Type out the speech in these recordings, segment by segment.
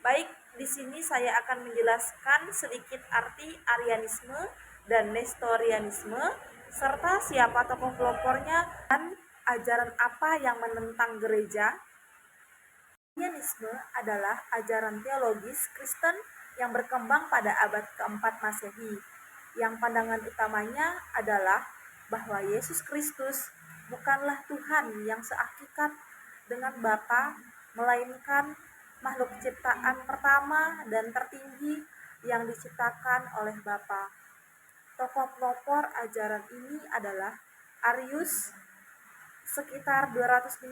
Baik, di sini saya akan menjelaskan sedikit arti Arianisme dan Nestorianisme, serta siapa tokoh pelopornya dan ajaran apa yang menentang gereja. Arianisme adalah ajaran teologis Kristen yang berkembang pada abad keempat Masehi, yang pandangan utamanya adalah bahwa Yesus Kristus bukanlah Tuhan yang sehakikat dengan Bapa, melainkan makhluk ciptaan pertama dan tertinggi yang diciptakan oleh Bapa. Tokoh pelopor ajaran ini adalah Arius sekitar 256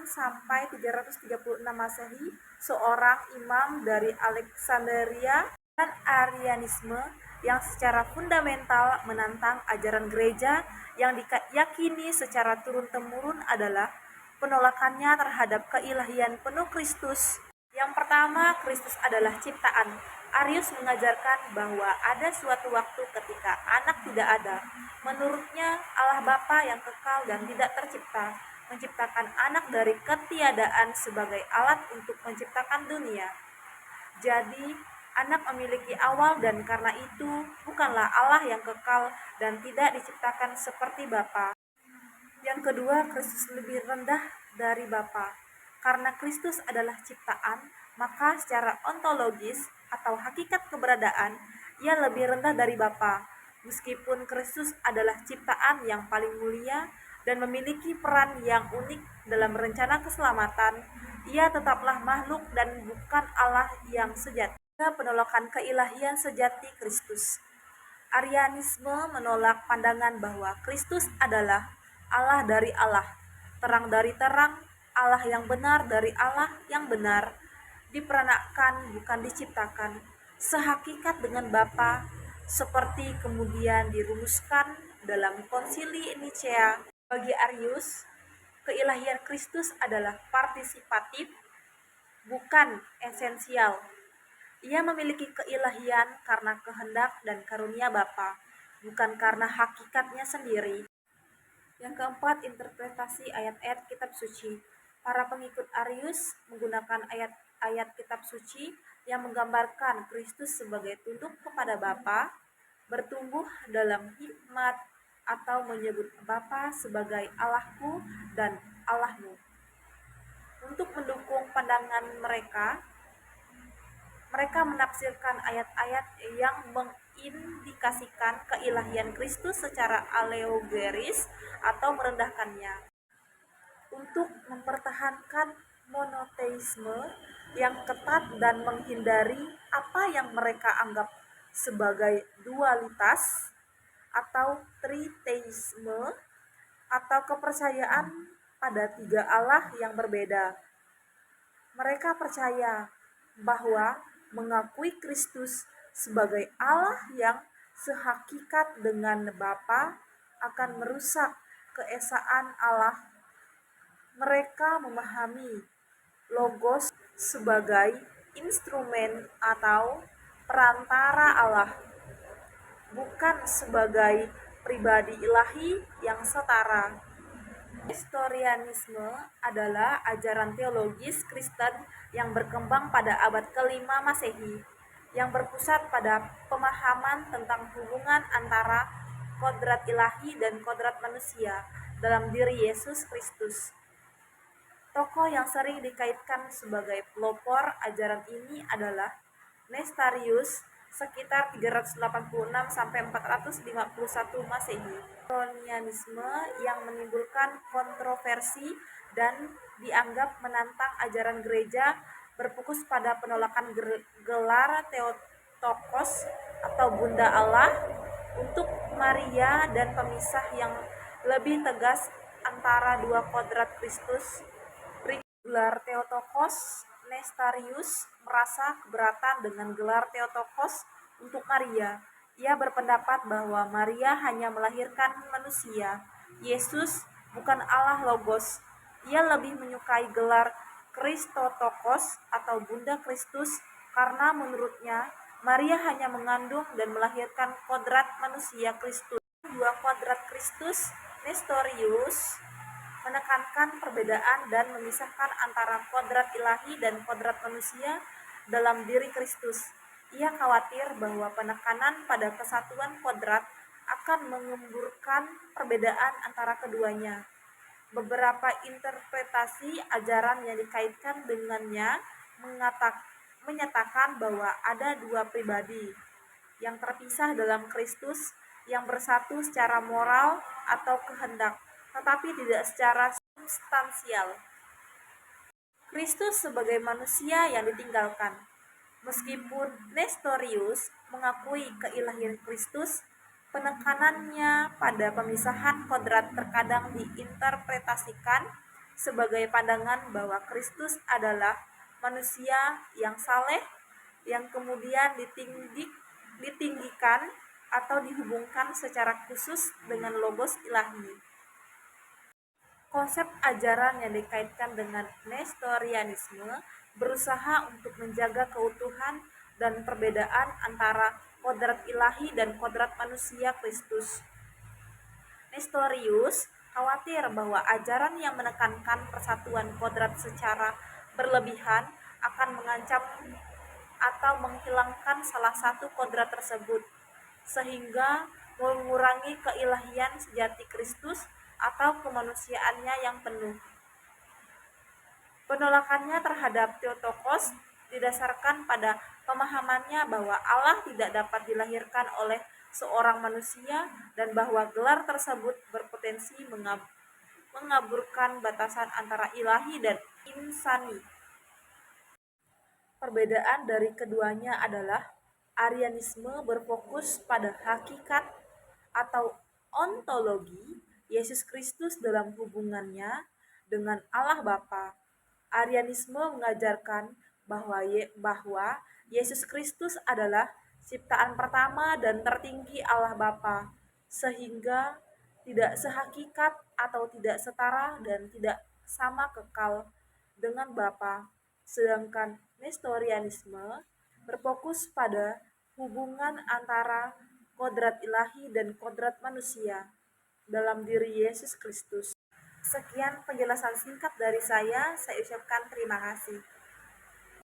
sampai 336 Masehi, seorang imam dari Alexandria, dan Arianisme yang secara fundamental menantang ajaran gereja yang diyakini secara turun-temurun adalah penolakannya terhadap keilahian penuh Kristus. Yang pertama, Kristus adalah ciptaan. Arius mengajarkan bahwa ada suatu waktu ketika anak tidak ada. Menurutnya, Allah Bapa yang kekal dan tidak tercipta menciptakan anak dari ketiadaan sebagai alat untuk menciptakan dunia. Jadi, anak memiliki awal dan karena itu bukanlah Allah yang kekal dan tidak diciptakan seperti Bapa. Yang kedua, Kristus lebih rendah dari Bapa. Karena Kristus adalah ciptaan, maka secara ontologis atau hakikat keberadaan, ia lebih rendah dari Bapa. Meskipun Kristus adalah ciptaan yang paling mulia dan memiliki peran yang unik dalam rencana keselamatan, ia tetaplah makhluk dan bukan Allah yang sejati. Penolakan keilahian sejati Kristus. Arianisme menolak pandangan bahwa Kristus adalah Allah dari Allah, terang dari terang, Allah yang benar dari Allah yang benar, diperanakan bukan diciptakan, sehakikat dengan Bapa, seperti kemudian dirumuskan dalam Konsili Nicea. Bagi Arius, keilahian Kristus adalah partisipatif, bukan esensial. Ia memiliki keilahian karena kehendak dan karunia Bapa, bukan karena hakikatnya sendiri. Yang keempat, interpretasi ayat-ayat kitab suci. Para pengikut Arius menggunakan ayat-ayat kitab suci yang menggambarkan Kristus sebagai tunduk kepada Bapa, bertumbuh dalam hikmat, atau menyebut Bapa sebagai Allahku dan Allahmu. Untuk mendukung pandangan mereka menafsirkan ayat-ayat yang mengindikasikan keilahian Kristus secara alegoris atau merendahkannya. Untuk mempertahankan monoteisme yang ketat dan menghindari apa yang mereka anggap sebagai dualitas atau triteisme atau kepercayaan pada tiga Allah yang berbeda. Mereka percaya bahwa mengakui Kristus sebagai Allah yang sehakikat dengan Bapa akan merusak keesaan Allah. Mereka memahami Logos sebagai instrumen atau perantara Allah, bukan sebagai pribadi ilahi yang setara. Nestorianisme adalah ajaran teologis Kristen yang berkembang pada abad ke-5 Masehi, yang berpusat pada pemahaman tentang hubungan antara kodrat ilahi dan kodrat manusia dalam diri Yesus Kristus. Tokoh yang sering dikaitkan sebagai pelopor ajaran ini adalah Nestorius sekitar 386 sampai 451 Masehi. Kolonialisme yang menimbulkan kontroversi dan dianggap menantang ajaran gereja berfokus pada penolakan gelar Theotokos atau Bunda Allah untuk Maria dan pemisah yang lebih tegas antara dua kodrat Kristus. Gelar Theotokos, Nestorius merasa keberatan dengan gelar Theotokos untuk Maria. Ia berpendapat bahwa Maria hanya melahirkan manusia. Yesus bukan Allah Logos. Ia lebih menyukai gelar Christotokos atau Bunda Kristus karena menurutnya Maria hanya mengandung dan melahirkan kodrat manusia Kristus. Dua kodrat Kristus, Nestorius menekankan perbedaan dan memisahkan antara kodrat ilahi dan kodrat manusia dalam diri Kristus. Ia khawatir bahwa penekanan pada kesatuan kodrat akan mengemburkan perbedaan antara keduanya. Beberapa interpretasi ajaran yang dikaitkan dengannya menyatakan bahwa ada dua pribadi yang terpisah dalam Kristus yang bersatu secara moral atau kehendak, tetapi tidak secara substansial. Kristus sebagai manusia yang ditinggalkan. Meskipun Nestorius mengakui keilahian Kristus, penekanannya pada pemisahan kodrat terkadang diinterpretasikan sebagai pandangan bahwa Kristus adalah manusia yang saleh yang kemudian ditinggikan atau dihubungkan secara khusus dengan logos ilahi. Konsep ajaran yang dikaitkan dengan Nestorianisme berusaha untuk menjaga keutuhan dan perbedaan antara kodrat ilahi dan kodrat manusia Kristus. Nestorius khawatir bahwa ajaran yang menekankan persatuan kodrat secara berlebihan akan mengancam atau menghilangkan salah satu kodrat tersebut, sehingga mengurangi keilahian sejati Kristus atau kemanusiaannya yang penuh. Penolakannya terhadap Theotokos didasarkan pada pemahamannya bahwa Allah tidak dapat dilahirkan oleh seorang manusia dan bahwa gelar tersebut berpotensi mengaburkan batasan antara ilahi dan insani. Perbedaan dari keduanya adalah Arianisme berfokus pada hakikat atau ontologi Yesus Kristus dalam hubungannya dengan Allah Bapa. Arianisme mengajarkan bahwa Yesus Kristus adalah ciptaan pertama dan tertinggi Allah Bapa, sehingga tidak sehakikat atau tidak setara dan tidak sama kekal dengan Bapa. Sedangkan Nestorianisme berfokus pada hubungan antara kodrat ilahi dan kodrat manusia dalam diri Yesus Kristus. Sekian penjelasan singkat dari saya ucapkan terima kasih.